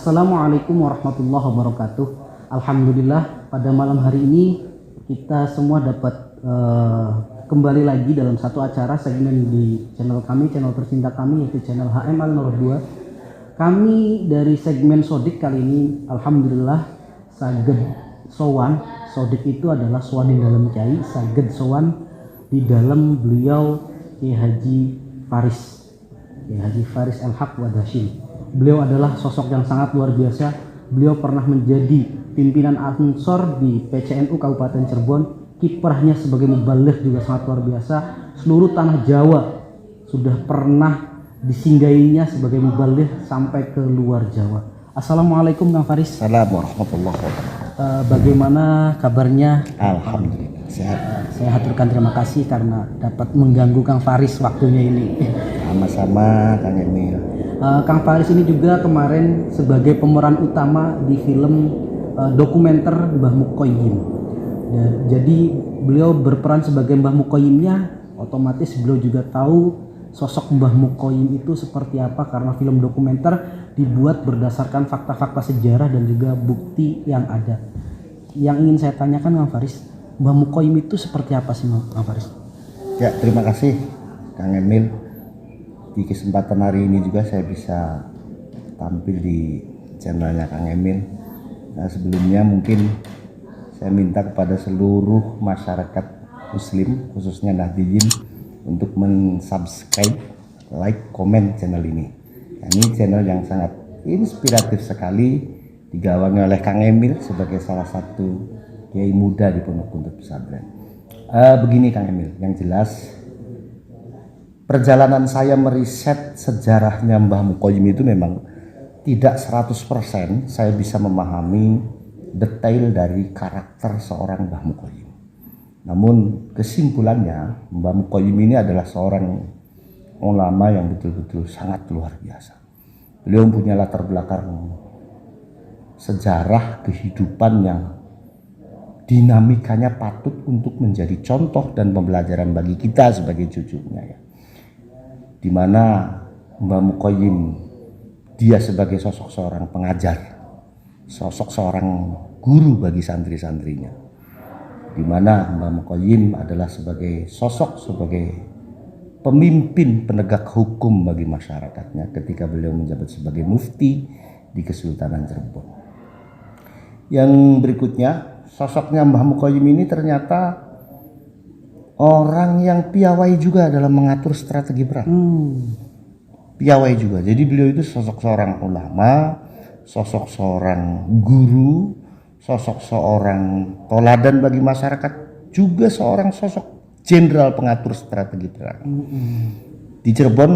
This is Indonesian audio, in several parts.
Assalamualaikum warahmatullahi wabarakatuh. Alhamdulillah pada malam hari ini kita semua dapat kembali lagi dalam satu acara segmen di channel kami, channel tercinta kami, yaitu channel HML Nur 2. Kami dari segmen Sodik kali ini alhamdulillah saged sowan. Sodik itu adalah sowan di dalam kiai, saged sowan di dalam beliau Kiai Haji Faris, Kiai Haji Faris El-Haq Wadashim. Beliau adalah sosok yang sangat luar biasa. Beliau pernah menjadi pimpinan Ansor di PCNU Kabupaten Cirebon. Kiprahnya sebagai mubaligh juga sangat luar biasa. Seluruh tanah Jawa sudah pernah disinggahinya sebagai mubaligh sampai ke luar Jawa. Assalamualaikum Kang Faris. Assalamualaikum warahmatullahi wabarakatuh. Bagaimana kabarnya? Alhamdulillah sehat. Saya haturkan terima kasih karena dapat mengganggu Kang Faris waktunya ini. Sama-sama Kang Emil. Kang Faris ini juga kemarin sebagai pemeran utama di film dokumenter Mbah Mukoyim. Jadi beliau berperan sebagai Mbah Mukoyimnya, otomatis beliau juga tahu sosok Mbah Mukoyim itu seperti apa karena film dokumenter dibuat berdasarkan fakta-fakta sejarah dan juga bukti yang ada. Yang ingin saya tanyakan Kang Faris, Mbah Mukoyim itu seperti apa sih Kang Faris? Ya, terima kasih Kang Emil. Di kesempatan hari ini juga saya bisa tampil di channelnya Kang Emil. Nah, sebelumnya mungkin saya minta kepada seluruh masyarakat muslim khususnya Nahdiyin untuk mensubscribe, like, komen channel ini. Nah, ini channel yang sangat inspiratif sekali, digawangi oleh Kang Emil sebagai salah satu kiai muda di Pondok Pesantren. Begini Kang Emil, yang jelas perjalanan saya meriset sejarahnya Mbah Mukoyim itu memang tidak 100% saya bisa memahami detail dari karakter seorang Mbah Mukoyim. Namun kesimpulannya Mbah Mukoyim ini adalah seorang ulama yang betul-betul sangat luar biasa. Beliau punya latar belakang sejarah kehidupan yang dinamikanya patut untuk menjadi contoh dan pembelajaran bagi kita sebagai cucunya ya. Di mana Mbah Mukoyim dia sebagai sosok seorang pengajar, sosok seorang guru bagi santri-santrinya. Di mana Mbah Mukoyim adalah sebagai sosok sebagai pemimpin penegak hukum bagi masyarakatnya ketika beliau menjabat sebagai mufti di Kesultanan Cirebon. Yang berikutnya, sosoknya Mbah Mukoyim ini ternyata orang yang piawai juga dalam mengatur strategi perang. Piawai juga. Jadi beliau itu sosok seorang ulama, sosok seorang guru, sosok seorang toladan bagi masyarakat, juga seorang sosok jenderal pengatur strategi perang. Di Cirebon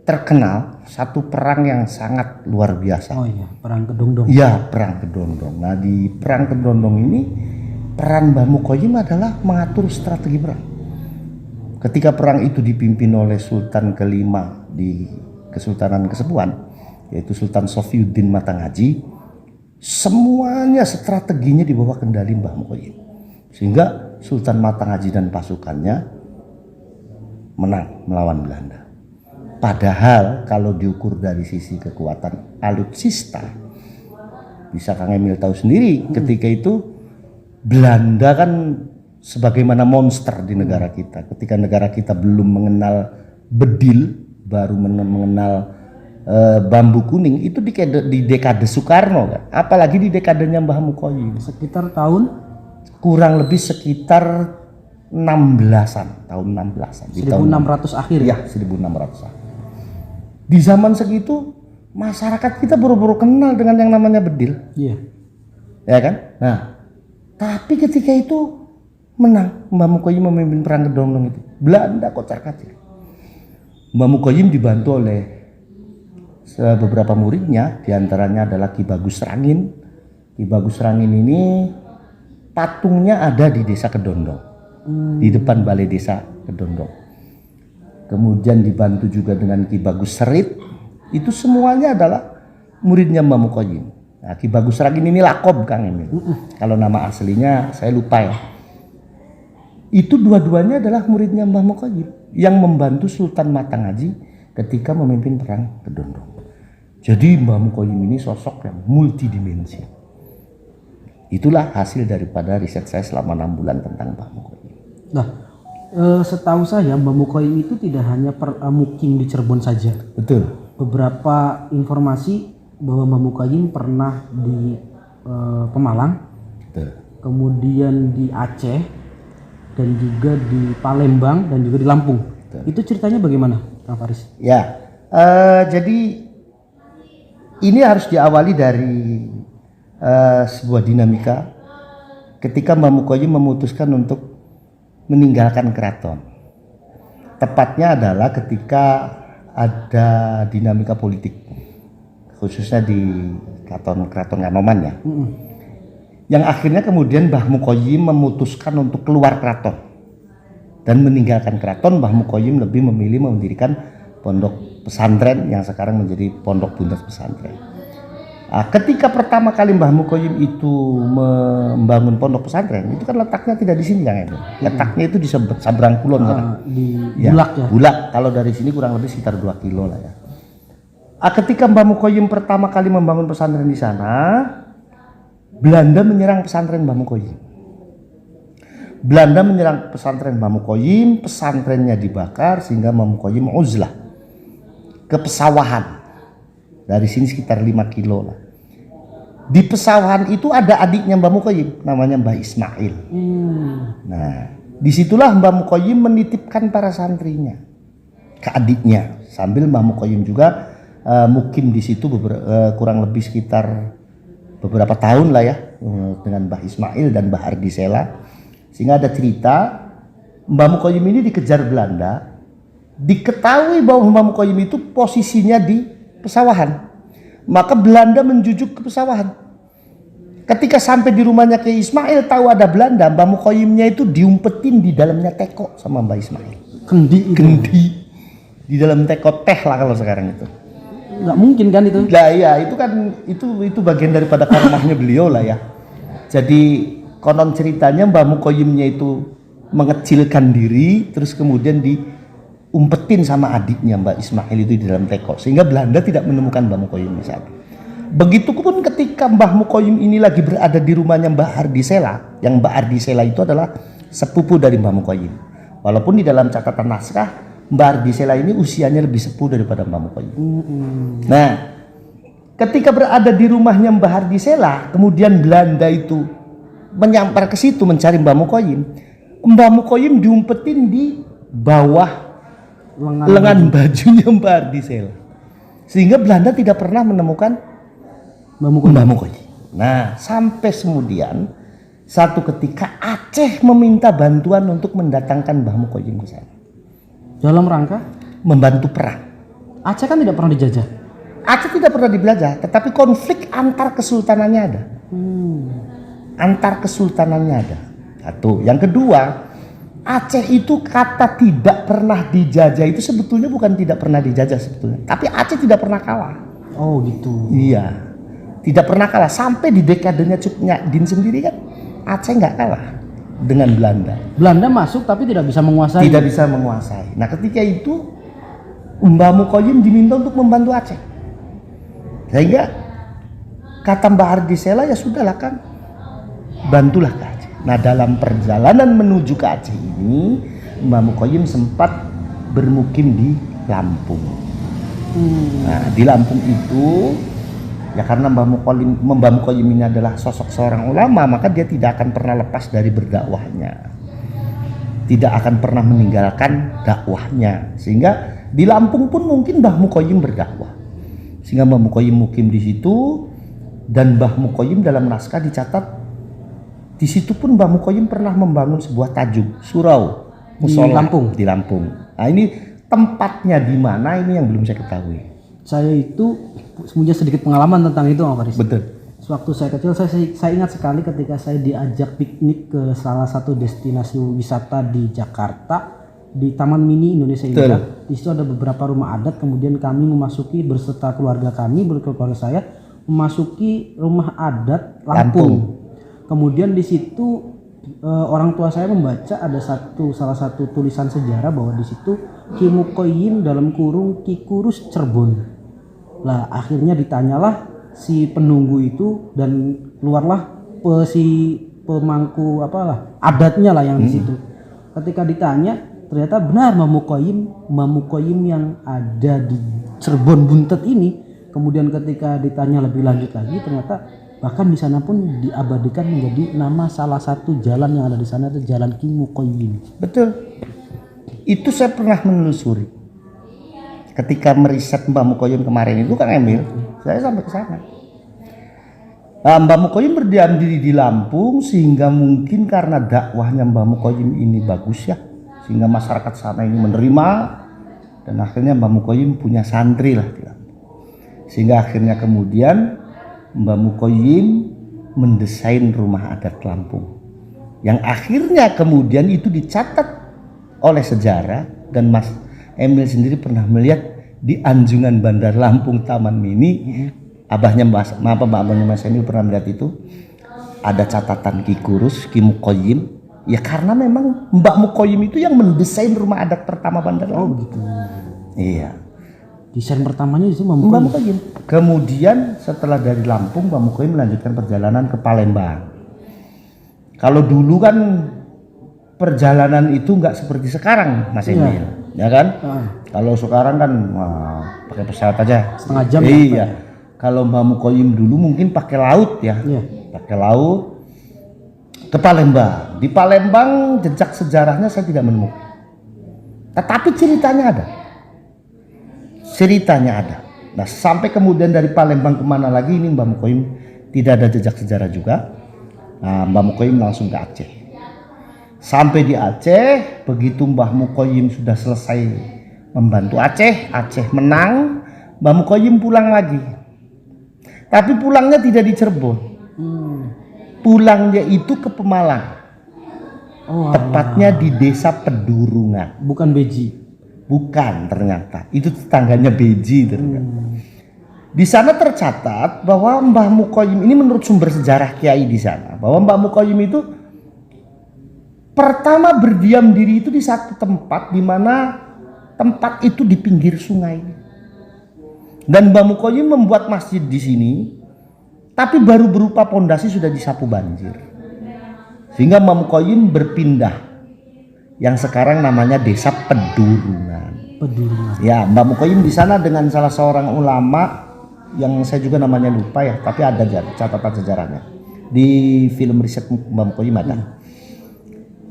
terkenal satu perang yang sangat luar biasa. Oh iya, perang Kedondong. Iya, perang Kedondong. Nah, di perang Kedondong ini peran Mbah Mukoyim adalah mengatur strategi perang. Ketika perang itu dipimpin oleh Sultan kelima di Kesultanan Kesepuan, yaitu Sultan Sofiuddin Matangaji, semuanya strateginya di bawah kendali Mbah Mukoyim. Sehingga Sultan Matangaji dan pasukannya menang melawan Belanda. Padahal kalau diukur dari sisi kekuatan alutsista, bisa Kang Emil tahu sendiri ketika itu Belanda kan sebagaimana monster di negara kita. Ketika negara kita belum mengenal bedil, baru mengenal bambu kuning, itu di dekade Soekarno kan. Apalagi di dekadenya Mbah Mukoyim. Sekitar tahun? Kurang lebih sekitar 16-an, tahun 16-an. 1600 akhir ya? 1600-an. Di zaman segitu masyarakat kita baru-baru kenal dengan yang namanya bedil. Iya. Ya kan? Nah, tapi ketika itu menang, Mbah Mukoyim memimpin perang Kedondong itu. Belanda kocar-kacir. Mbah Mukoyim dibantu oleh beberapa muridnya, diantaranya adalah Ki Bagus Rangin. Ki Bagus Rangin ini patungnya ada di desa Kedondong, di depan balai desa Kedondong. Kemudian dibantu juga dengan Ki Bagus Serit. Itu semuanya adalah muridnya Mbah Mukoyim. Nah, Ki Bagus Rangin ini lakob Kang Emil. Kalau nama aslinya saya lupa ya. Itu dua-duanya adalah muridnya Mbah Mukoyim yang membantu Sultan Matangaji ketika memimpin perang Kedondong. Jadi Mbah Mukoyim ini sosok yang multidimensi. Itulah hasil daripada riset saya selama 6 bulan tentang Mbah Mukoyim. Nah, setahu saya Mbah Mukoyim itu tidak hanya mukim di Cirebon saja. Betul. Beberapa informasi bahwa Mbah Mukoyim pernah di Pemalang, Betul. kemudian di Aceh, dan juga di Palembang, dan juga di Lampung. Betul. Itu ceritanya bagaimana, Kang Faris? Ya, jadi ini harus diawali dari sebuah dinamika ketika Mbah Mukoyim memutuskan untuk meninggalkan keraton. Tepatnya adalah ketika ada dinamika politik, khususnya di keraton Kanoman ya. Yang akhirnya kemudian Mbah Mukoyim memutuskan untuk keluar keraton dan meninggalkan keraton. Mbah Mukoyim lebih memilih mendirikan pondok pesantren yang sekarang menjadi Pondok Bundas Pesantren. Ketika pertama kali Mbah Mukoyim itu membangun pondok pesantren, itu kan letaknya tidak di sini kan, letaknya itu di Sabrang Kulon kan, di Bulak ya. Bulak. Kalau dari sini kurang lebih sekitar 2 kilo lah ya. Ketika Mbah Mukoyim pertama kali membangun pesantren di sana, Belanda menyerang pesantren Mbah Mukoyim. Belanda menyerang pesantren Mbah Mukoyim, pesantrennya dibakar sehingga Mbah Mukoyim uzlah ke pesawahan. Dari sini sekitar 5 kilo lah. Di pesawahan itu ada adiknya Mbah Mukoyim, namanya Mbah Ismail. Nah, disitulah Mbah Mukoyim menitipkan para santrinya ke adiknya, sambil Mbah Mukoyim juga mukim di situ kurang lebih sekitar beberapa tahun lah ya, dengan Mbah Ismail dan Mbah Ardi Sela. Sehingga ada cerita Mbah Mukoyim ini dikejar Belanda, diketahui bahwa Mbah Mukoyim itu posisinya di pesawahan, maka Belanda menjujuk ke pesawahan. Ketika sampai di rumahnya Kiai Ismail, tahu ada Belanda, Mbah Mukoyimnya itu diumpetin di dalamnya teko sama Mbah Ismail. Kendi di dalam teko teh lah kalau sekarang itu. Nggak mungkin kan itu? Nah iya, itu kan itu bagian daripada karomahnya beliau lah ya. Jadi konon ceritanya Mbah Mukoyimnya itu mengecilkan diri, terus kemudian diumpetin sama adiknya Mbah Ismail itu di dalam teko, sehingga Belanda tidak menemukan Mbah Mukoyim di sana. Begitupun ketika Mbah Mukoyim ini lagi berada di rumahnya Mbah Ardi Sela, yang Mbah Ardi Sela itu adalah sepupu dari Mbah Mukoyim. Walaupun di dalam catatan naskah Mbah Ardi Sela ini usianya lebih sepuh daripada Mbah Mukoyim. Nah, ketika berada di rumahnya Mbah Ardi Sela, kemudian Belanda itu menyampar ke situ mencari Mbah Mukoyim. Mbah Mukoyim diumpetin di bawah lengan bajunya Mbah Ardi Sela, sehingga Belanda tidak pernah menemukan Mbah Mukoyim. Nah, sampai kemudian satu ketika Aceh meminta bantuan untuk mendatangkan Mbah Mukoyim ke sana dalam rangka membantu perang. Aceh kan tidak pernah dijajah. Aceh tidak pernah dijajah, tetapi konflik antar kesultanannya ada. Antar kesultanannya ada. Satu. Yang kedua, Aceh itu kata tidak pernah dijajah itu sebetulnya bukan tidak pernah dijajah sebetulnya, tapi Aceh tidak pernah kalah. Oh gitu. Iya, tidak pernah kalah sampai di dekadenya Cuk Nyadin sendiri kan Aceh nggak kalah dengan Belanda. Belanda masuk tapi tidak bisa menguasai. Tidak bisa menguasai. Nah ketika itu Mbah Mukoyim diminta untuk membantu Aceh, sehingga kata Mbah Ardi Sela, ya sudahlah kan, bantulah ke Aceh. Nah dalam perjalanan menuju ke Aceh ini Mbah Mukoyim sempat bermukim di Lampung. Nah di Lampung itu ya karena Mbah Mukoyim ini adalah sosok seorang ulama, maka dia tidak akan pernah lepas dari berdakwahnya, tidak akan pernah meninggalkan dakwahnya, sehingga di Lampung pun mungkin Mbah Mukoyim berdakwah, sehingga Mbah Mukoyim mukim di situ. Dan Mbah Mukoyim dalam naskah dicatat di situ pun Mbah Mukoyim pernah membangun sebuah tajuk surau musola di Lampung. Nah ini tempatnya di mana ini yang belum saya ketahui. Saya itu punya sedikit pengalaman tentang itu, Pak Faris. Betul. Sewaktu saya kecil, saya ingat sekali ketika saya diajak piknik ke salah satu destinasi wisata di Jakarta, di Taman Mini Indonesia Indah. Di situ ada beberapa rumah adat, kemudian kami memasuki beserta keluarga kami, keluarga saya memasuki rumah adat Lampung. Kemudian di situ orang tua saya membaca ada salah satu tulisan sejarah bahwa di situ Ki Mukoyim dalam kurung Ki Kurus Cirebon. Lah akhirnya ditanyalah si penunggu itu dan keluarlah si pemangku apalah adatnya lah yang di situ. Ketika ditanya ternyata benar Mamukoyim yang ada di Cirebon Buntet ini. Kemudian ketika ditanya lebih lanjut lagi ternyata bahkan di sana pun diabadikan menjadi nama salah satu jalan yang ada di sana, itu Jalan Ki Mukoyim. Betul. Itu saya pernah menelusuri. Ketika meriset Mbah Mukoyim kemarin itu Kang Emil, saya sampai ke sana. Mbah Mukoyim berdiam diri di Lampung sehingga mungkin karena dakwahnya Mbah Mukoyim ini bagus ya, sehingga masyarakat sana ini menerima dan akhirnya Mbah Mukoyim punya santri lah di Lampung. Sehingga akhirnya kemudian Mbah Mukoyim mendesain rumah adat Lampung yang akhirnya kemudian itu dicatat oleh sejarah dan Mas Emil sendiri pernah melihat di Anjungan Bandar Lampung Taman Mini. Abahnya Mas Emil pernah melihat itu ada catatan Ki Kurus Ki Mukoyim ya, karena memang Mbah Mukoyim itu yang mendesain rumah adat pertama Bandar Lampung. Oh begitu. Iya. Desain pertamanya itu Mbah Mukoyim. Kemudian setelah dari Lampung Mbah Mukoyim melanjutkan perjalanan ke Palembang. Kalau dulu kan perjalanan itu nggak seperti sekarang Mas Emil, ya kan? Kalau sekarang kan pakai pesawat aja setengah jam. Iya. Kalau Mbah Mukoyim dulu mungkin pakai laut ya, pakai laut ke Palembang. Di Palembang jejak sejarahnya saya tidak menemukan, tetapi ceritanya ada. Nah sampai kemudian dari Palembang kemana lagi ini Mbah Mukoyim tidak ada jejak sejarah juga. Nah, Mbah Mukoyim langsung ke Aceh. Sampai di Aceh, begitu Mbah Mukoyim sudah selesai membantu Aceh menang, Mbah Mukoyim pulang lagi. Tapi pulangnya tidak di Cirebon. Pulangnya itu ke Pemalang. Tepatnya di Desa Pedurungan. Bukan Beji. Bukan, ternyata itu tetangganya Beji ternyata. Di sana tercatat bahwa Mbah Mukoyim ini menurut sumber sejarah kiai di sana, bahwa Mbah Mukoyim itu pertama berdiam diri itu di satu tempat di mana tempat itu di pinggir sungai. Dan Mbah Mukoyim membuat masjid di sini, tapi baru berupa pondasi sudah disapu banjir. Sehingga Mbah Mukoyim berpindah yang sekarang namanya Desa Pedurungan. Ya, Mbah Mukoyim di sana dengan salah seorang ulama yang saya juga namanya lupa ya, tapi ada catatan sejarahnya di film riset Mbah Mukoyim ada.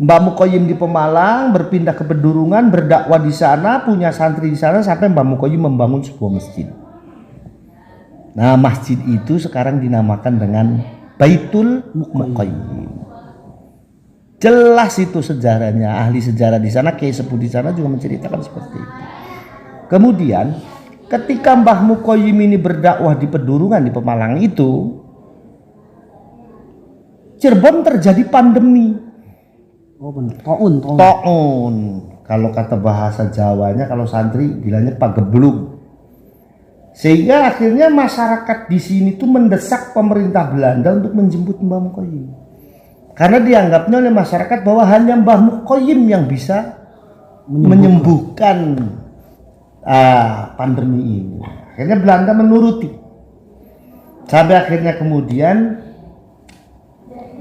Mbah Mukoyim di Pemalang berpindah ke Pedurungan, berdakwah di sana, punya santri di sana sampai Mbah Mukoyim membangun sebuah masjid. Nah, masjid itu sekarang dinamakan dengan Baitul Mukoyim. Jelas itu sejarahnya, ahli sejarah di sana, Kiai Sepuh di sana juga menceritakan seperti itu. Kemudian ketika Mbah Mukoyim ini berdakwah di Pedurungan di Pemalang itu, Cirebon terjadi pandemi. Oh benar. To'un. Kalau kata bahasa Jawanya, kalau santri bilangnya pageblug. Sehingga akhirnya masyarakat di sini tuh mendesak pemerintah Belanda untuk menjemput Mbah Mukoyim. Karena dianggapnya oleh masyarakat bahwa hanya Mbah Mukoyim yang bisa menyembuhkan pandemi ini. Akhirnya Belanda menuruti. Sampai akhirnya kemudian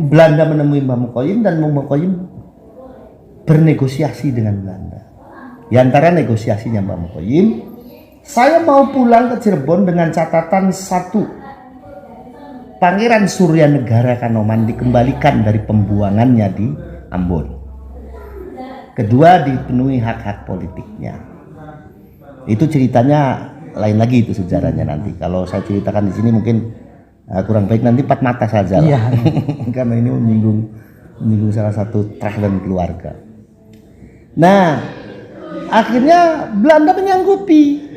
Belanda menemui Mbah Mukoyim dan Mbah Mukoyim bernegosiasi dengan Belanda. Di antara negosiasinya Mbah Mukoyim, saya mau pulang ke Cirebon dengan catatan satu, Pangeran Suryanegara Kanoman dikembalikan dari pembuangannya di Ambon. Kedua, dipenuhi hak-hak politiknya. Itu ceritanya lain lagi, itu sejarahnya nanti. Kalau saya ceritakan di sini mungkin kurang baik, nanti empat mata saja lah. Iya. Karena ini menyinggung salah satu terah dan keluarga. Nah, akhirnya Belanda menyanggupi.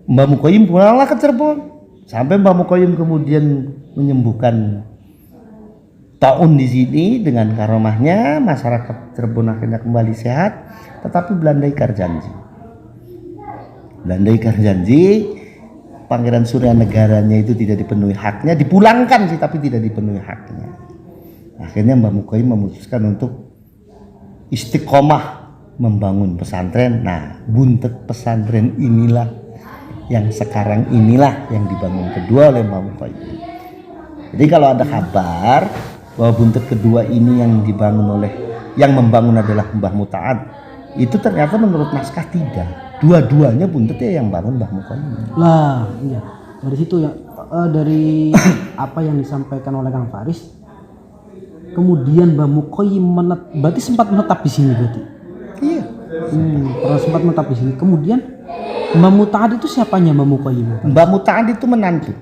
Mbah Mukoyim pulanglah ke Cirebon. Sampai Mbah Mukoyim kemudian menyembuhkan taun di sini dengan karomahnya, masyarakat Cirebon akhirnya kembali sehat. Tetapi Belanda ingkar janji. Pangeran Suryanegaranya itu tidak dipenuhi haknya, dipulangkan sih tapi tidak dipenuhi haknya. Akhirnya Mbah Mukoyim memutuskan untuk istiqomah membangun pesantren. Nah, Buntet pesantren inilah yang sekarang inilah yang dibangun kedua oleh Mbah Muqayyim. Jadi kalau ada kabar bahwa buntut kedua ini yang membangun adalah Mbah Muta'ad, itu ternyata menurut naskah tidak. Dua-duanya buntutnya yang bangun Mbah Muqayyim. Lah, iya. Dari situ ya, dari apa yang disampaikan oleh Kang Faris, kemudian Mbah Muqayyim berarti sempat menetap di sini berarti. Iya. Pernah sempat menetap di sini. Kemudian Mbah Muta'ad itu siapanya Mbah Muqayyim? Mbah Muta'ad itu menantu.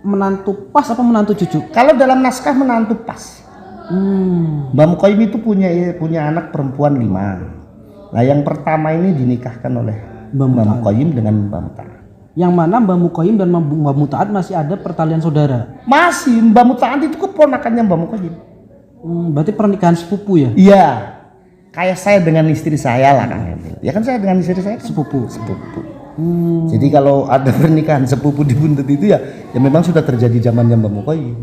Menantu pas apa menantu cucu? Kalau dalam naskah menantu pas. Mbah Muqayyim itu punya anak perempuan 5. Nah, yang pertama ini dinikahkan oleh Mbah Muqayyim dengan Mbah Muta'ad. Yang mana Mbah Muqayyim dan Mbah Muta'ad masih ada pertalian saudara? Masih. Mbah Muta'ad itu keponakannya Mbah Muqayyim. Berarti pernikahan sepupu ya? Iya. Kayak saya dengan istri saya lah Kang Emil. Ya kan saya dengan istri saya kan? Sepupu. Jadi kalau ada pernikahan sepupu di buntut itu ya memang sudah terjadi zamannya Mbah Muqayyim.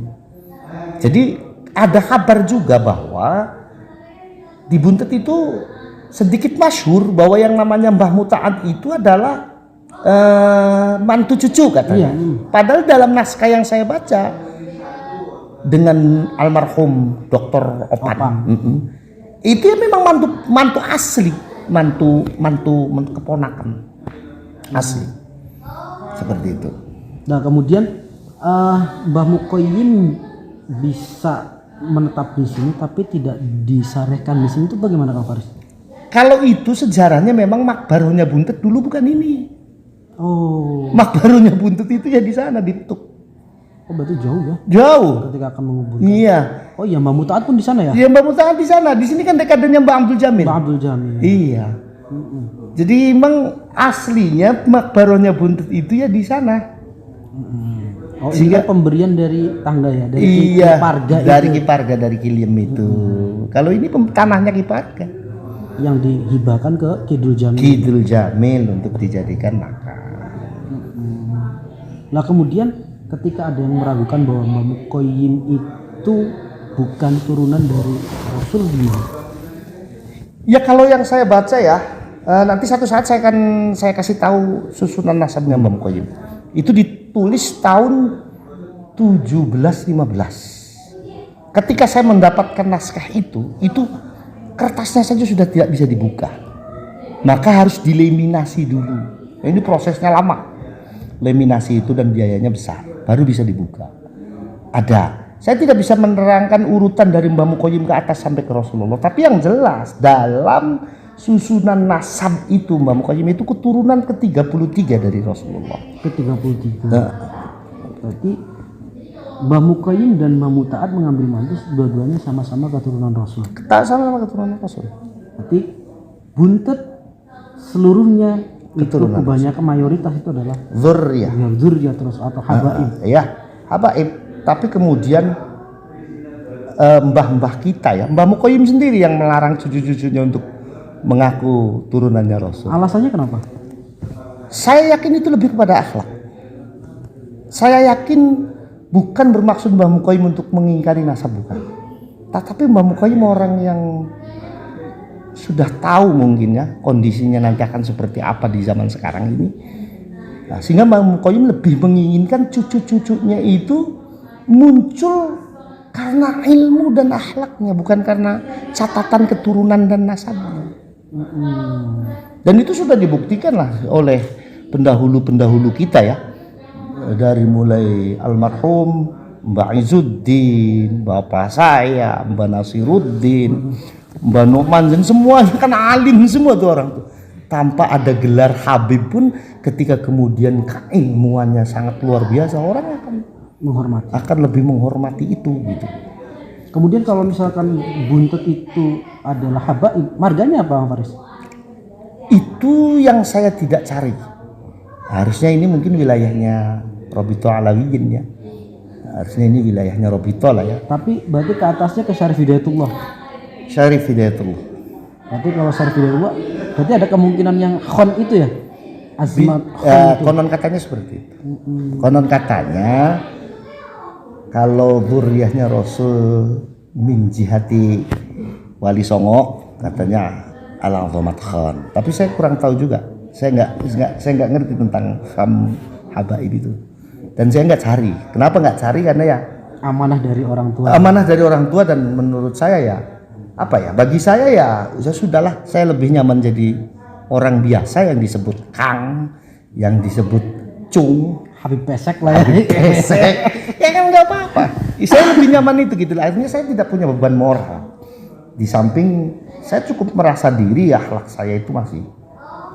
Jadi ada kabar juga bahwa di buntut itu sedikit masyhur bahwa yang namanya Mbah Muta'ad itu adalah mantu cucu katanya. Padahal dalam naskah yang saya baca dengan almarhum Dr. Opan. Itu ya memang mantu asli, mantu keponakan asli, seperti itu. Nah kemudian Mbah Muqayyim bisa menetap di sini tapi tidak disarehkan di sini, itu bagaimana Kang Faris? Kalau itu sejarahnya memang makbarohnya buntut dulu bukan ini. Oh. Makbarohnya buntut itu ya di sana di Tuk. Oh berarti jauh ya? Jauh. Ketika akan menguburkan. Iya. Oh iya, Mbah Muta'ad pun di sana ya? Iya, Mbah Muta'ad di sana. Di sini kan dekadenya Mbah Abdul Jamil. Mbah Abdul Jamil. Iya. Jadi emang aslinya makbarohnya buntut itu ya di sana. Oh ini kan pemberian dari tangga ya? Dari Kiparga dari Kiparga, dari Kiliem itu. Kalau ini tanahnya Kiparga. Yang dihibahkan ke Kidul Jamil. Kidul Jamil untuk dijadikan makam. Nah kemudian ketika ada yang meragukan bahwa Mbah Muqayyim itu bukan turunan dari Rasul gimana? Ya kalau yang saya baca ya, nanti satu saat saya kasih tahu susunan nasabnya Mbah Muqayyim. Itu ditulis tahun 1715. Ketika saya mendapatkan naskah itu kertasnya saja sudah tidak bisa dibuka. Maka harus dilaminasi dulu. Nah, ini prosesnya lama. Laminasi itu dan biayanya besar, baru bisa dibuka. Ada. Saya tidak bisa menerangkan urutan dari Mbah Muqayyim ke atas sampai ke Rasulullah, tapi yang jelas dalam susunan nasab itu Mbah Muqayyim itu keturunan ke-33 dari Rasulullah. Ke-33. Berarti Mbah Muqayyim dan Mbah Muta'ad mengambil mantu dua-duanya sama-sama keturunan Rasul. Sama-sama keturunan Rasul. Berarti buntut seluruhnya keturunan itu kebanyakan mayoritas itu adalah dzurriyyah terus atau habaib. Habaib. Tapi kemudian mbah-mbah kita ya, Mbah Muqayyim sendiri yang melarang cucu-cucunya untuk mengaku turunannya Rasul. Alasannya kenapa? Saya yakin itu lebih kepada akhlak. Saya yakin bukan bermaksud Mbah Muqayyim untuk mengingkari nasab, bukan. Tapi Mbah Muqayyim orang yang sudah tahu mungkin ya kondisinya nanti akan seperti apa di zaman sekarang ini. Nah, sehingga Mbah Muqayyim lebih menginginkan cucu-cucunya itu muncul karena ilmu dan akhlaknya, bukan karena catatan keturunan dan nasabnya. Dan itu sudah dibuktikan lah oleh pendahulu-pendahulu kita ya, dari mulai almarhum Mbak Izzuddin, bapak saya, Mbak Nasiruddin, Mbak Nu'man, dan semuanya kan alim semua tuh orang tuh. Tanpa ada gelar Habib pun ketika kemudian keilmuannya sangat luar biasa, orang akan lebih menghormati itu gitu. Kemudian kalau misalkan buntut itu adalah habaib, marganya apa Bang Faris? Itu yang saya tidak cari. Harusnya ini mungkin wilayahnya Robito Alawiyin ya. Harusnya ini wilayahnya Robito lah ya. Tapi berarti ke atasnya ke Syarif Hidayatullah. Syarif Hidayatullah. Berarti kalau Syarif Hidayatullah berarti ada kemungkinan yang khon itu ya? Azmat konon katanya seperti itu. Konon katanya kalau dzurriyyahnya Rasul min jihati Wali Songo katanya Al-Azamat Khan. Tapi saya kurang tahu juga Saya nggak ngerti tentang habaib itu. Dan saya nggak cari. Kenapa nggak cari? Karena ya Amanah dari orang tua. amanah dari orang tua, dan menurut saya ya apa ya? Bagi saya ya sudahlah. Saya lebih nyaman jadi orang biasa yang disebut Kang, yang disebut Cung, Habib Pesek lah ya. Pesek. Ya kan nggak apa-apa. Saya lebih nyaman itu gitu. Akhirnya saya tidak punya beban moral. Di samping saya cukup merasa diri, ya akhlak saya itu masih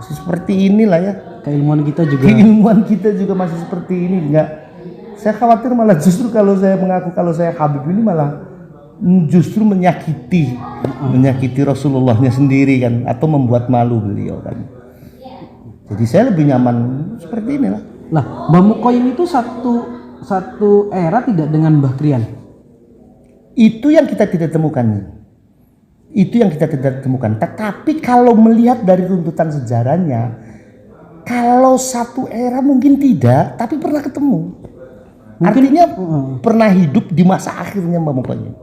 seperti inilah ya. Keilmuan kita juga. Keilmuan kita juga masih seperti ini. Enggak, saya khawatir malah justru kalau saya mengaku kalau saya Habib ini malah justru menyakiti Rasulullahnya sendiri kan, atau membuat malu beliau kan. Jadi saya lebih nyaman seperti inilah. Lah, Mbah Mukoyim itu satu era tidak dengan Mbah Krian. Itu yang kita tidak temukan. Tetapi kalau melihat dari runtutan sejarahnya, kalau satu era mungkin tidak, tapi pernah ketemu. Artinya pernah hidup di masa akhirnya Mbah Mukoyim.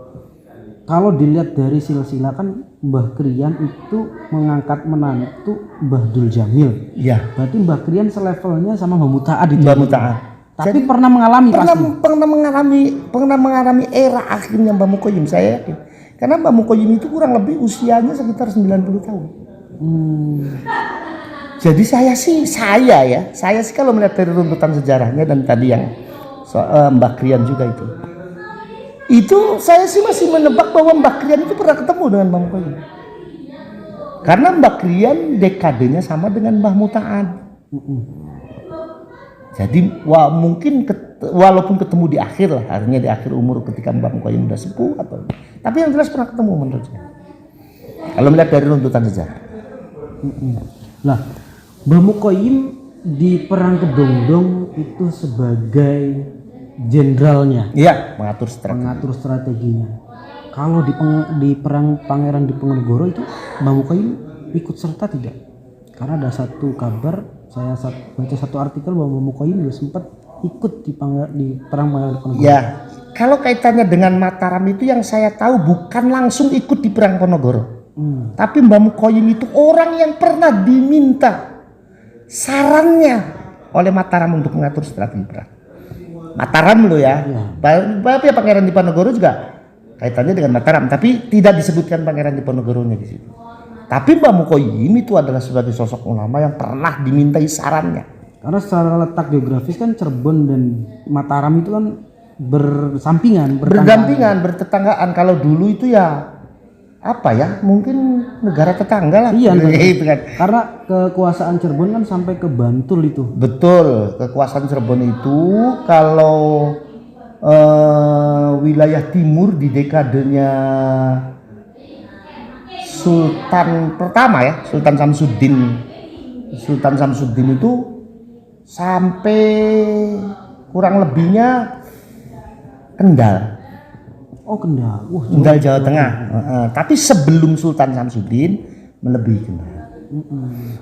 Kalau dilihat dari silsilah kan Mbah Krian itu mengangkat menantu Mbah Dul Jamil. Iya. Berarti Mbah Krian selevelnya sama Mbah Muta'ad itu. Mbah Muta'ad. Tapi pernah mengalami pasti. Pernah mengalami era akhirnya Mbah Mukoyim, saya yakin. Karena Mbah Mukoyim itu kurang lebih usianya sekitar 90 tahun. Jadi saya sih kalau melihat dari runtutan sejarahnya dan tadi yang Mbah Krian juga itu saya sih masih menebak bahwa Mbah Krian itu pernah ketemu dengan Mbah Mukoyim. Karena Mbah Krian dekadenya sama dengan Mbah Muta'ad. Jadi mungkin walaupun ketemu di akhir lah, akhirnya di akhir umur ketika Mbah Mukoyim udah sepuh tapi yang jelas pernah ketemu menurut saya. Kalau melihat dari runtutan sejarah. Lah, Mbah Mukoyim di perang Kedongdong itu sebagai jenderalnya. Iya, mengatur strateginya. Kalau di perang Pangeran Diponegoro itu Mbah Mukoyim ikut serta tidak? Karena ada satu kabar, saya baca satu artikel bahwa Mbah Mukoyim juga sempat ikut di perang Pangeran Diponegoro. Ya, kalau kaitannya dengan Mataram itu yang saya tahu bukan langsung ikut di perang Ponorogo. Tapi Mbah Mukoyim itu orang yang pernah diminta sarannya oleh Mataram untuk mengatur strategi perang. Mataram loh ya. Tapi Pangeran Diponegoro juga kaitannya dengan Mataram, tapi tidak disebutkan Pangeran Diponegoronya di situ. Tapi Mbah Mukoyim itu adalah sebagai sosok ulama yang pernah dimintai sarannya. Karena secara letak geografis kan Cirebon dan Mataram itu kan berdampingan, bertetanggaan. Kalau dulu itu ya apa ya, mungkin negara tetangga lah. Iya, gitu kan. Karena kekuasaan Cirebon kan sampai ke Bantul itu. Betul, kekuasaan Cirebon itu kalau wilayah timur di dekadenya Sultan pertama ya, Sultan Samsudin itu sampai kurang lebihnya Kendal. Oh, Kendal. Kendal Jawa Tengah. Tapi sebelum Sultan Samsudin melebihi Kendal.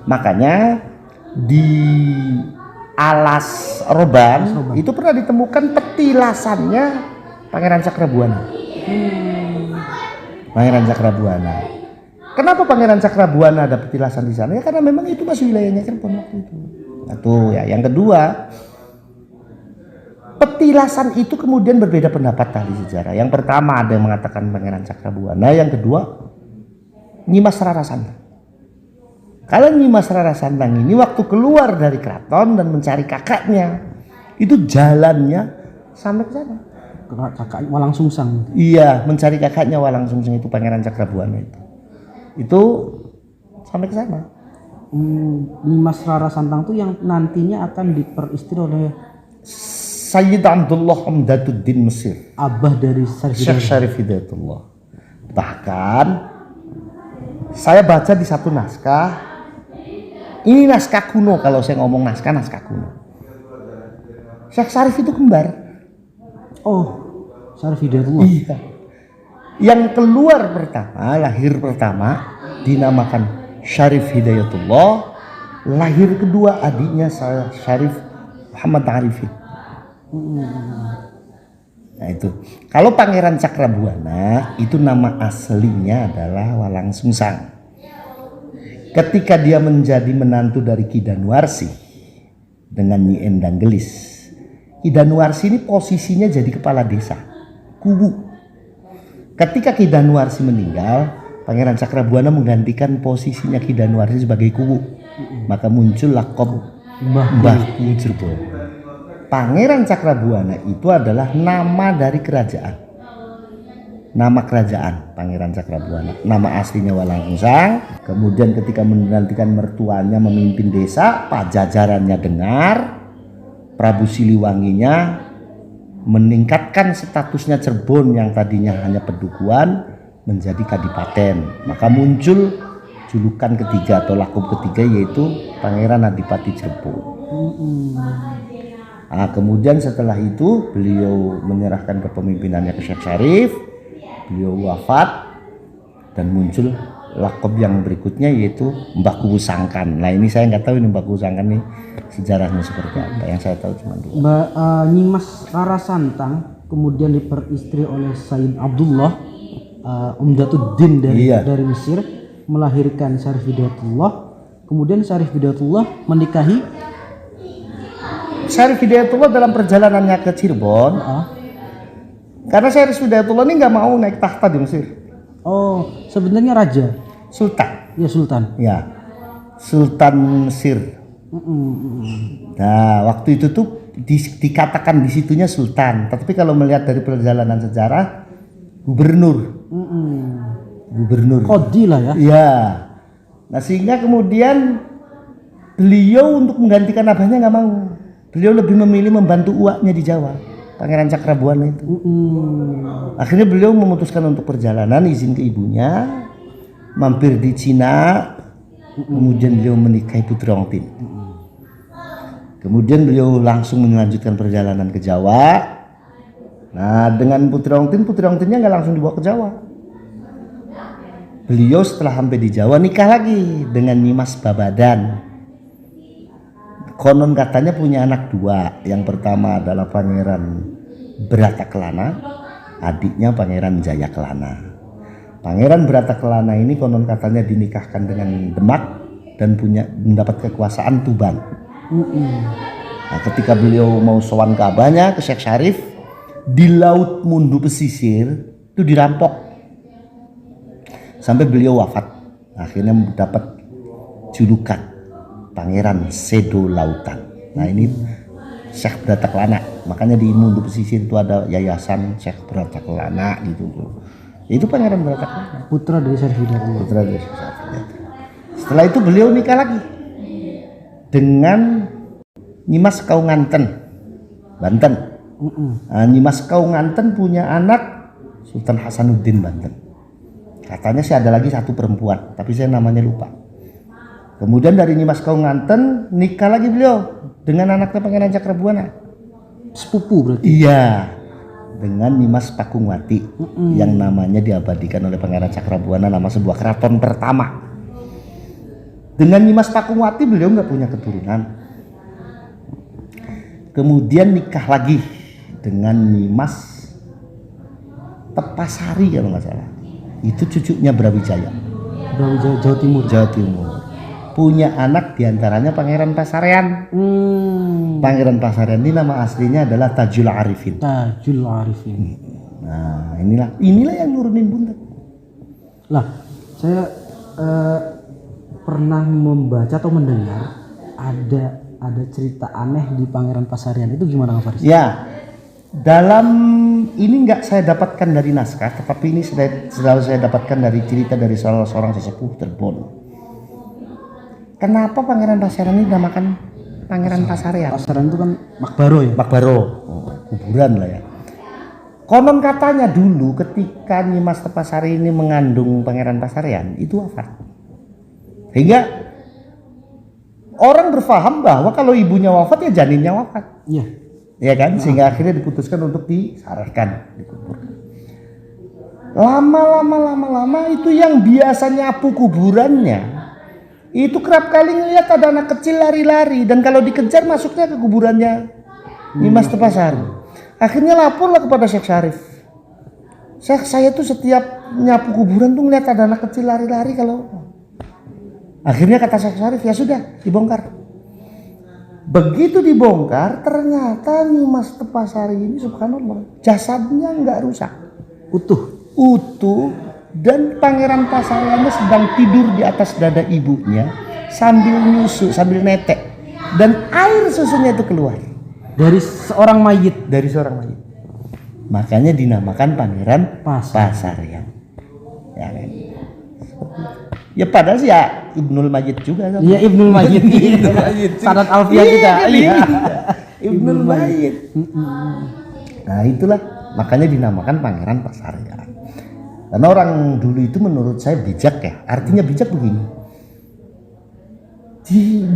Makanya di Alas Roban itu pernah ditemukan petilasannya Pangeran Cakrabuana. Pangeran Cakrabuana. Kenapa Pangeran Cakrabuana ada petilasan di sana? Ya karena memang itu masih wilayahnya Cirebon waktu itu. Nah, ya. Yang kedua, petilasan itu kemudian berbeda pendapat ahli sejarah. Yang pertama ada yang mengatakan Pangeran Cakrabuana, yang kedua Nyimas Rara Santang. Kalau Nyimas Rara Santang ini waktu keluar dari keraton dan mencari kakaknya, itu jalannya sampai ke sana. Kakaknya Walang Sungsang. Iya, mencari kakaknya Walang Sungsang itu Pangeran Cakrabuana itu sampai ke sana. Nyimas Rara Santang itu yang nantinya akan diperistri oleh Sayyid Abdullah Hamdaduddin Mesir, abah dari Syekh Syarif Hidayatullah. Bahkan saya baca di satu naskah, ini naskah kuno, kalau saya ngomong naskah kuno. Syekh Syarif itu kembar. Oh, Syarif Hidayatullah. Iya. Yang keluar pertama, lahir pertama dinamakan Syarif Hidayatullah, lahir kedua adiknya saya Syarif Muhammad Arifin. Nah itu. Kalau Pangeran Cakrabuana itu nama aslinya adalah Walang Sungsang. ketika dia menjadi menantu dari Ki Danuarsi dengan Nyi Endang Gelis. Ki Danuarsi ini posisinya jadi kepala desa, kubu. Ketika Ki Danuarsi meninggal, Pangeran Cakrabuana menggantikan posisinya Ki Danuarsi sebagai kubu. Maka muncul lakob Mbah Kuwu Jerbo. Pangeran Cakrabuana itu adalah nama dari kerajaan. Nama kerajaan Pangeran Cakrabuana. Nama aslinya Walangsungsang. Kemudian ketika menantikan mertuanya memimpin desa, pajajarannya dengar, Prabu Siliwanginya meningkatkan statusnya Cirebon yang tadinya hanya pedukuhan menjadi kadipaten. Maka muncul julukan ketiga atau lakob ketiga, yaitu Pangeran Adipati Cirebon. Nah, kemudian setelah itu beliau menyerahkan kepemimpinannya ke Syekh Syarif. Beliau wafat dan muncul lakob yang berikutnya, yaitu Mbah Kuwu Sangkan. Nah ini saya nggak tahu ini Mbah Kuwu Sangkan ini sejarahnya seperti apa. Yang saya tahu cuma dua. Nyimas Rara Santang kemudian diperistri oleh Sayyid Abdullah Umdatuddin dari Mesir, melahirkan Syarif Hidayatullah. Kemudian Syarif Hidayatullah menikahi Syarif Hidayatullah dalam perjalanannya ke Cirebon. Karena Syarif Hidayatullah ini nggak mau naik tahta di Mesir. Oh, sebenarnya raja. Sultan. Ya, sultan. Ya, Sultan Mesir. Nah, waktu itu tuh dikatakan di situnya sultan. Tapi kalau melihat dari perjalanan sejarah, gubernur. Gubernur. Qadhi lah ya. Iya. Nah, sehingga kemudian beliau untuk menggantikan abahnya nggak mau. Beliau lebih memilih membantu uaknya di Jawa. Pangeran Cakrabuana itu. Akhirnya beliau memutuskan untuk perjalanan, izin ke ibunya, mampir di Cina, kemudian beliau menikahi Putri Ongtin. Kemudian beliau langsung melanjutkan perjalanan ke Jawa. Nah, dengan Putri Ongtinnya nggak langsung dibawa ke Jawa. Beliau setelah sampai di Jawa nikah lagi dengan Nyimas Babadan. Konon katanya punya anak dua. Yang pertama adalah Pangeran Bratakelana, adiknya Pangeran Jayakelana. Pangeran Bratakelana ini konon katanya dinikahkan dengan Demak dan mendapat kekuasaan Tuban. Nah, ketika beliau mau sowan ke abahnya, ke Syekh Syarif, di Laut Mundu pesisir itu dirampok sampai beliau wafat. Akhirnya mendapat julukan Pangeran Sedo Lautan. Nah ini Syekh Bratakelana. Makanya di Mundu pesisir itu ada yayasan Syekh Bratakelana gitu. Itu Pangeran Bratakelana. Putra dari Syarif Hidayatullah. Putra dari Syekh Syarif Hidayatullah. Setelah itu beliau nikah lagi dengan Nyimas Kaunganten, Banten. Nah, Nyimas Kaunganten punya anak Sultan Hasanuddin Banten. Katanya sih ada lagi satu perempuan, tapi saya namanya lupa. Kemudian dari Nyimas Kaunganten nikah lagi beliau dengan anaknya Pangeran Cakrabuana. Sepupu berarti. Iya. Dengan Nyimas Pakungwati yang namanya diabadikan oleh Pangeran Cakrabuana, nama sebuah keraton pertama. Dengan Nyimas Pakungwati beliau nggak punya keturunan. Kemudian nikah lagi dengan Nyimas Tepasari kalau nggak salah. Itu cucunya Brawijaya. Brawijaya Jawa Timur. Jawa Timur. Punya anak diantaranya Pangeran Pasarean. Pangeran Pasarean ini nama aslinya adalah Tajul Arifin. Tajul Arifin. Nah inilah yang nurunin Buntet. Lah, saya pernah membaca atau mendengar ada cerita aneh di Pangeran Pasarean. Itu gimana Kang Faris? Ya, dalam ini nggak saya dapatkan dari naskah, tetapi ini selalu saya dapatkan dari cerita dari salah seorang sesepuh Cirebon. Kenapa Pangeran Pasarean ini dinamakan Pangeran Pasarean? Pasarean itu kan Makbaro ya? Makbaro, kuburan lah ya. Konon katanya dulu ketika Nyimas Tepasari ini mengandung Pangeran Pasarean itu wafat. Sehingga orang berfaham bahwa kalau ibunya wafat ya janinnya wafat. Iya. Ya kan? Sehingga akhirnya diputuskan untuk disarahkan, dikuburkan. Lama itu yang biasa nyapu kuburannya itu kerap kali ngelihat ada anak kecil lari-lari, dan kalau dikejar masuknya ke kuburannya Nyimas Tepasari. Akhirnya laporlah kepada Syekh Syarif. Syekh, saya tuh setiap nyapu kuburan tuh ngelihat ada anak kecil lari-lari kalau. Akhirnya kata Syekh Syarif, ya sudah dibongkar. Begitu dibongkar, ternyata Nimas Tepasari ini subhanallah jasadnya nggak rusak, utuh, dan Pangeran Pasariannya sedang tidur di atas dada ibunya sambil nyusu, sambil netek, dan air susunya itu keluar dari seorang mayit. Makanya dinamakan Pangeran Pasarian. Pasarian. Ya kan? Ya padahal sih ya Ibnul Majid juga kan? Iya, Ibnul Majid. Sanad alfiah kita. Iya. Ibnul Majid. Nah itulah makanya dinamakan Pangeran Pasarian. Karena orang dulu itu menurut saya bijak ya. Artinya bijak begini.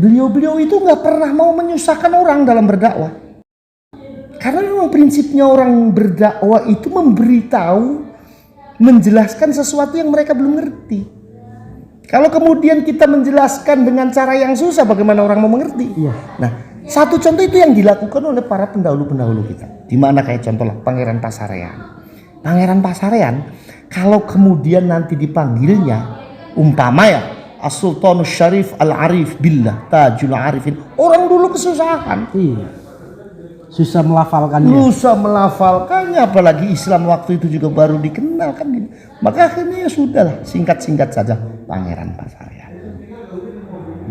Beliau itu nggak pernah mau menyusahkan orang dalam berdakwah. Karena memang prinsipnya orang berdakwah itu memberitahu, menjelaskan sesuatu yang mereka belum ngerti. Kalau kemudian kita menjelaskan dengan cara yang susah, bagaimana orang mau mengerti? Iya. Nah, satu contoh itu yang dilakukan oleh para pendahulu-pendahulu kita. Dimana kayak contoh lah Pangeran Pasarian. Pangeran Pasarian, kalau kemudian nanti dipanggilnya, umpama ya, As-Sultanus Syarif Al-Arif Billah Tajul Arifin. Orang dulu kesusahan. Iya. Susah melafalkannya. Apalagi Islam waktu itu juga baru dikenal kan. Maka akhirnya ya sudahlah, singkat-singkat saja Pangeran Pasarian.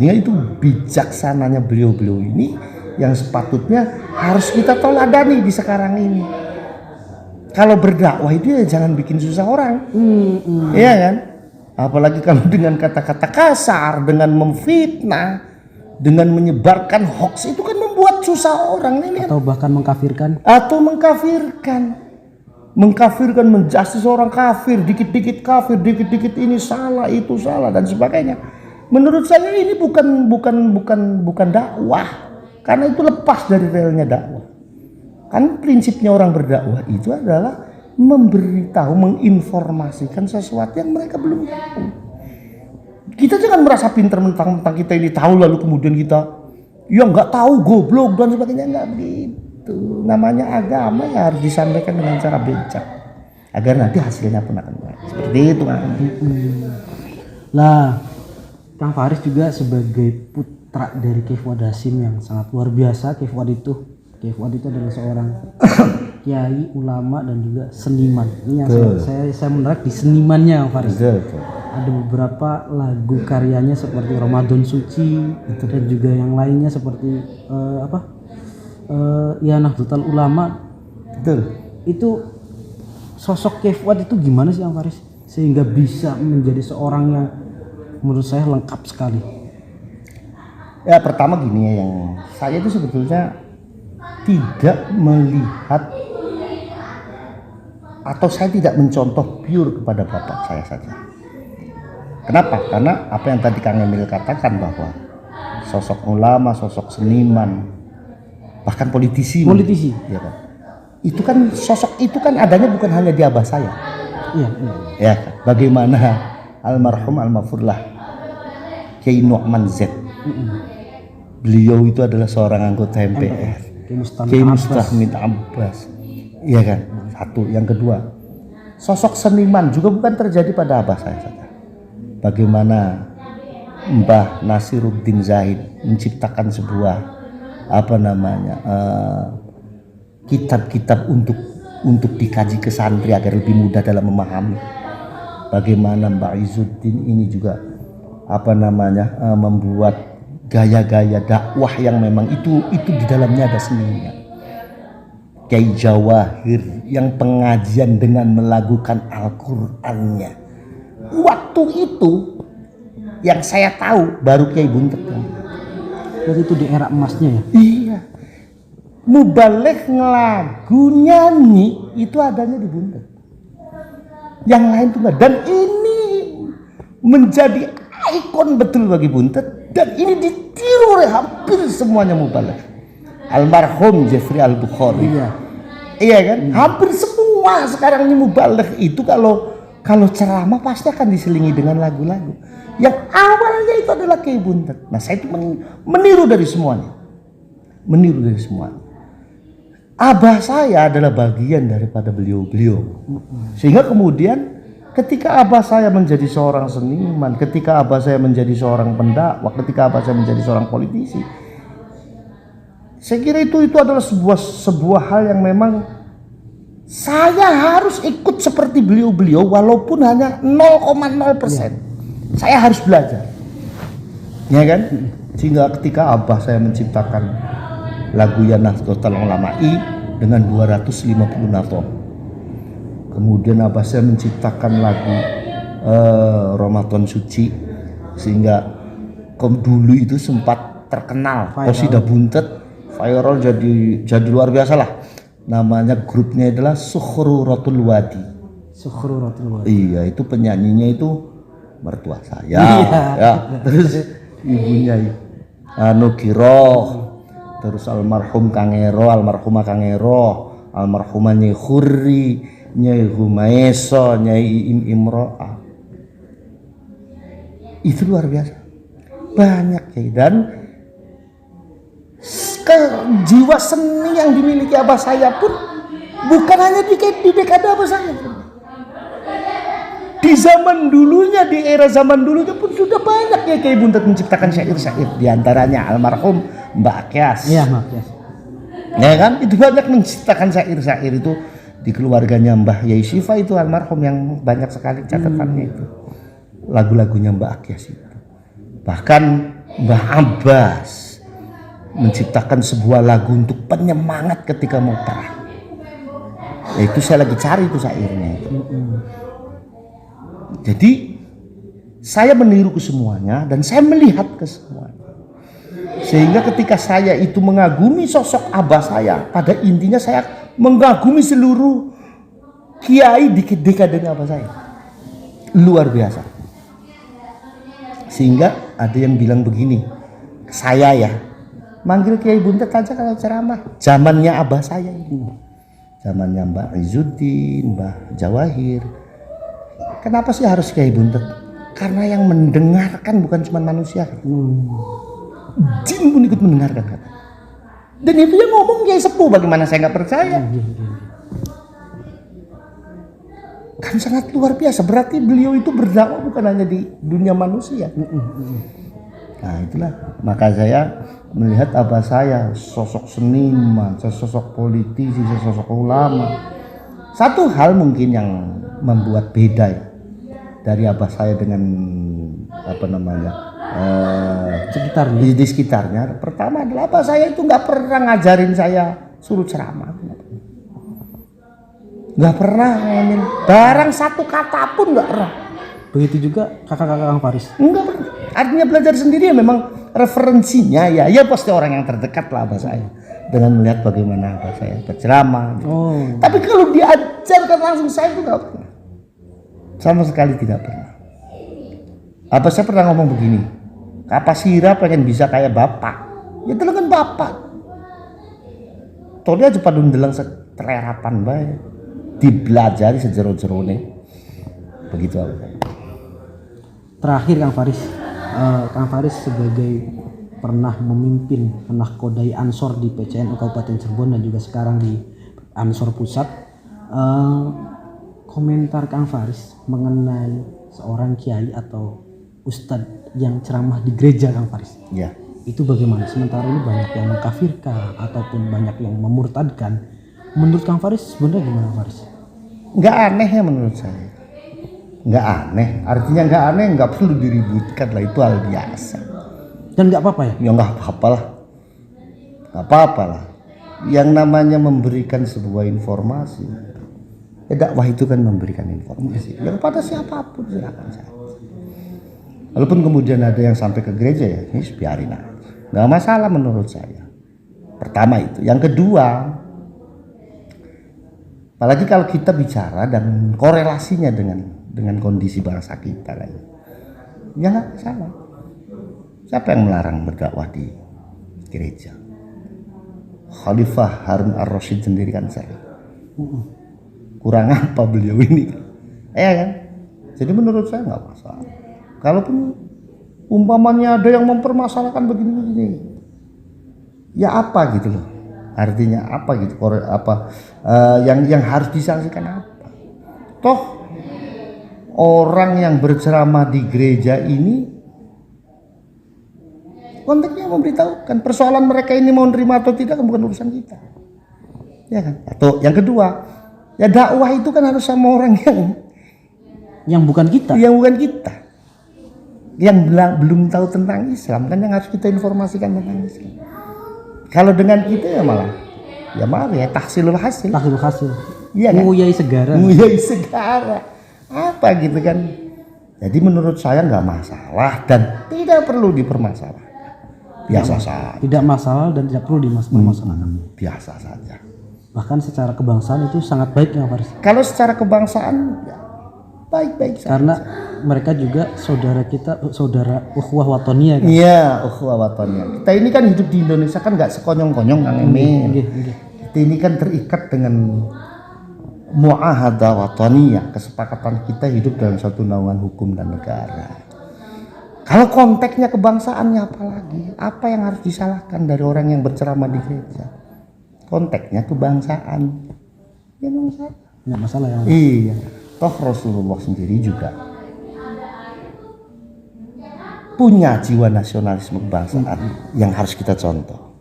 Dia itu bijaksananya beliau ini yang sepatutnya harus kita teladani di sekarang ini. Kalau berdakwah itu ya jangan bikin susah orang. Iya kan? Apalagi kalau dengan kata-kata kasar, dengan memfitnah, dengan menyebarkan hoax, itu kan membuat susah orang ini. Atau bahkan mengkafirkan. Mengkafirkan, menjustis orang kafir, dikit-dikit kafir, dikit-dikit ini salah, itu salah dan sebagainya. Menurut saya ini bukan dakwah. Karena itu lepas dari relnya dakwah. Kan prinsipnya orang berdakwah itu adalah memberitahu, menginformasikan sesuatu yang mereka belum tahu. Kita jangan merasa pintar mentang-mentang kita ini tahu lalu kemudian kita ya nggak tahu, goblok dan sebagainya. Nggak begitu. Namanya agama ya harus disampaikan dengan cara bijak agar nanti hasilnya pun akan baik. Seperti itu kan. Lah, Kang Faris juga sebagai putra dari Kiai Fuad Hasyim yang sangat luar biasa. Kiai Fuad itu adalah seorang kiai, ulama dan juga seniman. Ini yang saya menarik di senimannya Kang Faris. Ada beberapa lagu karyanya seperti Ramadan Suci dan juga yang lainnya seperti ya Nahdlatul Ulama. Betul. Itu sosok Kiai Fuad itu gimana sih Kang Faris sehingga bisa menjadi seorang yang menurut saya lengkap sekali? Ya pertama gini ya, yang saya itu sebetulnya tidak melihat atau saya tidak mencontoh pure kepada bapak saya saja. Kenapa? Karena apa yang tadi Kang Emil katakan bahwa sosok ulama, sosok seniman, bahkan politisi, ya kan? Itu kan sosok itu kan adanya bukan hanya di abah saya. Iya. Ya, bagaimana almarhum almarfurlah Kiai Nu'man Z. Beliau itu adalah seorang anggota MPR. Kiai Mustahmid Abbas. Iya kan? Satu, yang kedua, sosok seniman juga bukan terjadi pada abah saya saja. Bagaimana Mbah Nasiruddin Zahid menciptakan sebuah kitab-kitab untuk dikaji ke santri agar lebih mudah dalam memahami. Bagaimana Mbak Izzuddin ini juga membuat gaya-gaya dakwah yang memang itu di dalamnya ada seninya. Kiai Jawahir yang pengajian dengan melakukan Al-Qur'annya. Waktu itu yang saya tahu baru Kiai Buntet. Jadi itu di era emasnya ya? Iya. Mubaligh ngelagu nyanyi itu adanya di Buntet. Yang lain tuh enggak. Dan ini menjadi ikon betul bagi Buntet dan ini ditiru oleh hampir semuanya mubaligh. Almarhum Jeffrey Al-Bukhari. Iya kan? Hampir semua sekarang ini mubaligh itu kalau ceramah pasti akan diselingi dengan lagu-lagu yang awalnya itu adalah Kiai Buntet. Nah, saya itu meniru dari semuanya. Abah saya adalah bagian daripada beliau-beliau. Sehingga kemudian ketika abah saya menjadi seorang seniman, ketika abah saya menjadi seorang pendakwah, ketika abah saya menjadi seorang politisi, saya kira itu adalah sebuah hal yang memang saya harus ikut seperti beliau-beliau walaupun hanya 0,0%. Saya harus belajar. Ya kan? Sehingga ketika abah saya menciptakan lagu Ya Nahdlatul Ulama'i dengan 250 natom. Kemudian abah saya menciptakan lagu Ramadan Suci sehingga dulu itu sempat terkenal, Qasidah Buntet, viral jadi luar biasa lah. Namanya grupnya adalah Sukhruratul Wadi. Sukhruratul Wadi. Iya, itu penyanyinya itu mertua saya. Ya, terus ibunya anu Kiroh, terus almarhum Kangero, almarhumah Kangero, almarhumah Nyai Khurri, Nyai Humaeso, Nyai Iim Imro'ah. Itu luar biasa. Banyak ya, dan jiwa seni yang dimiliki abah saya pun bukan hanya di dekade abah saya. Di zaman dulunya, di era zaman dulunya pun sudah banyak ya Kiai Buntet menciptakan syair-syair. Di antaranya almarhum Mbak Akyas. Iya, Mbak Akyas. Ya kan, itu banyak menciptakan syair-syair itu di keluarganya Mbah Yai Syifa itu almarhum yang banyak sekali catatannya itu. Lagu-lagunya Mbak Akyas itu. Bahkan Mbah Abbas menciptakan sebuah lagu untuk penyemangat ketika mau perang. Ya itu saya lagi cari itu syairnya itu. Jadi saya meniru ke semuanya dan saya melihat ke semuanya. Sehingga ketika saya itu mengagumi sosok abah saya, pada intinya saya mengagumi seluruh kiai di dekadenya abah saya. Luar biasa. Sehingga ada yang bilang begini, saya ya manggil Kiai Buntet aja kalau ceramah. Zamannya abah saya ini, zamannya Mbak Izzuddin, Mbah Jawahir. Kenapa sih harus Kiai Buntet? Karena yang mendengarkan bukan cuma manusia, jin pun ikut mendengarkan. Dan itu yang ngomong Kiai Sepuh, bagaimana saya nggak percaya? Kan sangat luar biasa. Berarti beliau itu berdakwah bukan hanya di dunia manusia. Nah itulah, maka saya melihat abah saya sosok seniman, sosok politisi, sosok ulama. Satu hal mungkin yang membuat beda ya dari abah saya dengan sekitarnya. Di sekitarnya. Pertama adalah abah saya itu nggak pernah ngajarin saya suruh ceramah, nggak pernah ngomongin barang satu kata pun nggak pernah. Begitu juga kakak-kakak Kang Faris. Enggak pernah. Artinya belajar sendiri ya, memang referensinya ya pasti orang yang terdekat lah abah saya, dengan melihat bagaimana abah saya berceramah gitu. Tapi kalau diajarkan langsung saya itu nggak pernah, sama sekali tidak pernah. Abah saya pernah ngomong begini, Kapasira pengen bisa kayak bapak, ya telengan bapak tadi aja padun delang setelerapan bae, dibelajari sejero-jerone begitu abah saya. Terakhir Kang Faris sebagai pernah memimpin Nahkodai Ansor di PCNU Kabupaten Cirebon dan juga sekarang di Ansor Pusat, komentar Kang Faris mengenai seorang kiai atau ustadz yang ceramah di gereja Kang Faris. Ya. Itu bagaimana? Sementara ini banyak yang mengkafirkan ataupun banyak yang memurtadkan. Menurut Kang Faris sebenarnya gimana Kang Faris? Nggak aneh ya menurut saya. Nggak aneh, artinya nggak aneh, nggak perlu diributkan lah, itu hal biasa. Dan nggak apa-apa ya? Ya nggak apa-apa lah, nggak apa-apa lah. Yang namanya memberikan sebuah informasi, ya dakwah itu kan memberikan informasi. Yang pada siapapun silakan saja. Walaupun kemudian ada yang sampai ke gereja ya, ini biarin aja, nggak masalah menurut saya. Pertama itu, yang kedua, apalagi kalau kita bicara dan korelasinya dengan kondisi bangsa kita kan, ya nggak salah. Siapa yang melarang berdakwah di gereja? Khalifah Harun Ar-Rasyid sendiri kan sering. Kurang apa beliau ini? Ya kan? Jadi menurut saya nggak masalah. Kalaupun umpamanya ada yang mempermasalahkan begini-begini, ya apa gitu loh? Artinya apa gitu? Yang harus disanksikan apa? Toh orang yang berceramah di gereja ini konteksnya memberitahukan persoalan mereka ini mau nerima atau tidak bukan urusan kita, ya kan? Atau yang kedua, ya dakwah itu kan harus sama orang yang bukan kita, yang belum tahu tentang Islam kan, yang harus kita informasikan tentang Islam. Kalau dengan kita ya malah ya tahsilul hasil, iya kan? Nguyai segara apa gitu kan. Jadi menurut saya nggak masalah dan tidak perlu dipermasalahkan, biasa saja. Tidak masalah dan tidak perlu dimasalahkan, biasa saja. Bahkan secara kebangsaan itu sangat baik ya Faris. Kalau secara kebangsaan ya, baik-baik saja. Karena mereka juga saudara kita, saudara ukhuwah watoniyah kan? Iya, ukhuwah watoniyah. Kita ini kan hidup di Indonesia kan nggak sekonyong-konyong Kang Emil. Kita ini kan terikat dengan muahadah watoniyah, kesepakatan kita hidup dalam satu naungan hukum dan negara. Kalau konteksnya kebangsaannya apalagi? Apa yang harus disalahkan dari orang yang berceramah di gereja? Konteksnya kebangsaan. Ya nggak masalah ya. Iya. Toh Rasulullah sendiri juga punya jiwa nasionalisme kebangsaan yang harus kita contoh.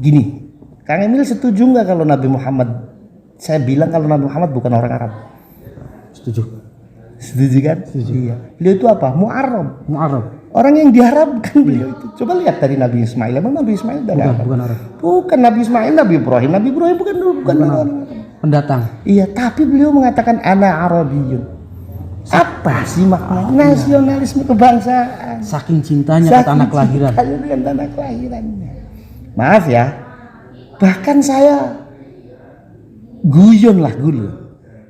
Gini, Kang Emil setuju nggak kalau Nabi Muhammad, saya bilang kalau Nabi Muhammad bukan orang Arab? Setuju kan? Setuju. Iya. Beliau itu apa? Mu'arrab. Orang yang diharapkan beliau itu. Coba lihat dari Nabi Ismail. Emang Nabi Ismail dari Arab? Bukan Arab. Bukan Nabi Ismail, Nabi Ibrahim. Nabi Ibrahim bukan orang pendatang. Iya, tapi beliau mengatakan ana Arabiyyun. Apa sih makna nasionalisme kebangsaan? Saking cintanya ke tanah kelahiran. Dengan tanah kelahirannya. Maaf ya. Bahkan saya guyon.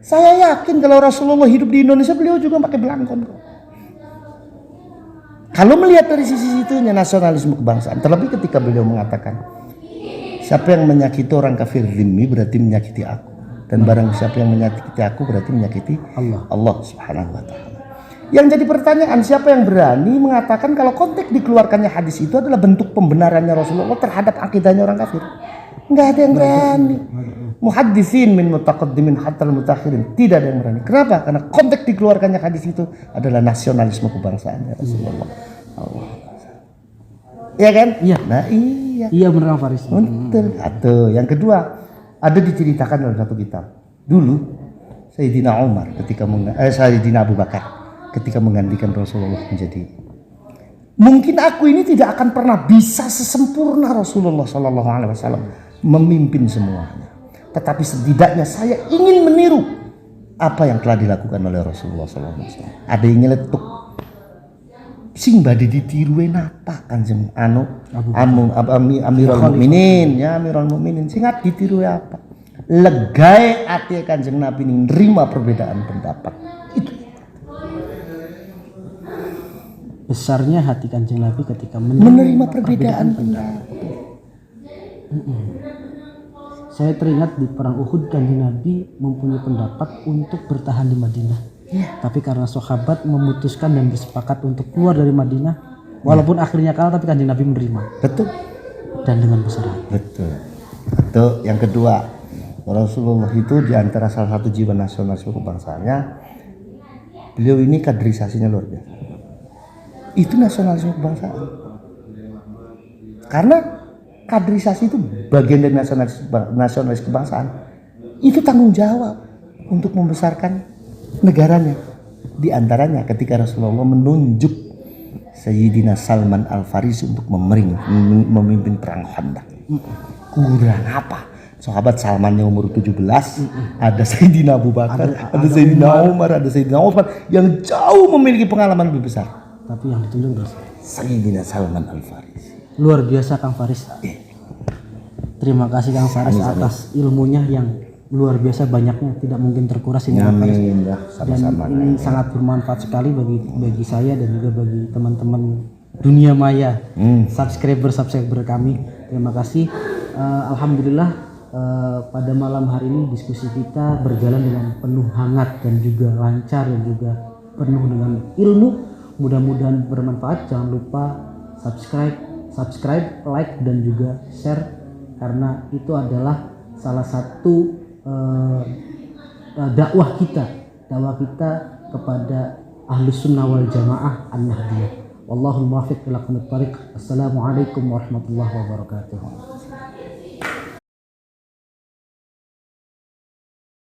Saya yakin kalau Rasulullah hidup di Indonesia beliau juga pakai belangkon kok. Kalau melihat dari sisi situnya nasionalisme kebangsaan, terlebih ketika beliau mengatakan siapa yang menyakiti orang kafir zimmi berarti menyakiti aku, dan barang siapa yang menyakiti aku berarti menyakiti Allah Subhanahu wa taala. Yang jadi pertanyaan, siapa yang berani mengatakan kalau konteks dikeluarkannya hadis itu adalah bentuk pembenarannya Rasulullah terhadap akidahnya orang kafir? Enggak ada yang berani. Muhaddisin min mutaqaddimin hatta al-mutakhirin, tidak ada yang berani. Kenapa? Karena konteks dikeluarkannya hadis itu adalah nasionalisme kebangsaannya Rasulullah. Allah. Iya kan? Iya. Nah, iya. Iya benar Faris. Betul. Atau yang kedua, ada diceritakan dalam satu kitab. Dulu Sayyidina Umar Sayyidina Abu Bakar ketika menggantikan Rasulullah menjadi, mungkin aku ini tidak akan pernah bisa sesempurna Rasulullah sallallahu alaihi wasallam memimpin semuanya. Tetapi setidaknya saya ingin meniru apa yang telah dilakukan oleh Rasulullah sallallahu alaihi wasallam. Ada yang nyeletuk. Sing badhe ditiruwe napa Kanjeng Amirul Mukminin, ya Amirul Mukminin sing ditiruwe apa? Legae ati Kanjeng Nabi ning nerima perbedaan pendapat. Itu besarnya hati Kanjeng Nabi ketika menerima perbedaan pendapat. Saya teringat di perang Uhud Kanjeng Nabi mempunyai pendapat untuk bertahan di Madinah. Tapi karena sahabat memutuskan dan bersepakat untuk keluar dari Madinah, walaupun akhirnya kalah tapi Kanjeng Nabi menerima. Betul. Dan dengan besar hati. Betul. Atau yang kedua, Rasulullah itu di antara salah satu jiwa nasionalisme kebangsaannya, beliau ini kaderisasinya luar biasa. Itu nasionalisme kebangsaan. Karena kaderisasi itu bagian dari nasionalis kebangsaan. Itu tanggung jawab untuk membesarkan negaranya. Di antaranya ketika Rasulullah menunjuk Sayyidina Salman Al-Farisi untuk memimpin perang Khandaq. Kurang apa? Sahabat Salman yang umur 17, ada Sayyidina Abu Bakar, ada Sayyidina Umar, ada Sayyidina Utsman yang jauh memiliki pengalaman lebih besar. Tapi yang ditunjuk Sayyidina Salman Al-Farisi. Luar biasa Kang Faris. Terima kasih Kang Faris atas ilmunya yang luar biasa banyaknya, tidak mungkin terkuras ini. Amin. Dan ini sangat bermanfaat sekali bagi saya dan juga bagi teman-teman dunia maya, subscriber kami. Terima kasih. Alhamdulillah pada malam hari ini diskusi kita berjalan dengan penuh hangat dan juga lancar dan juga penuh dengan ilmu. Mudah-mudahan bermanfaat. Jangan lupa subscribe, like dan juga share, karena itu adalah salah satu dakwah kita kepada Ahlus Sunnah wal Jamaah An-Nahdiyah. Wallahul muwaffiq ila aqwamit thariq. Assalamualaikum warahmatullahi wabarakatuh.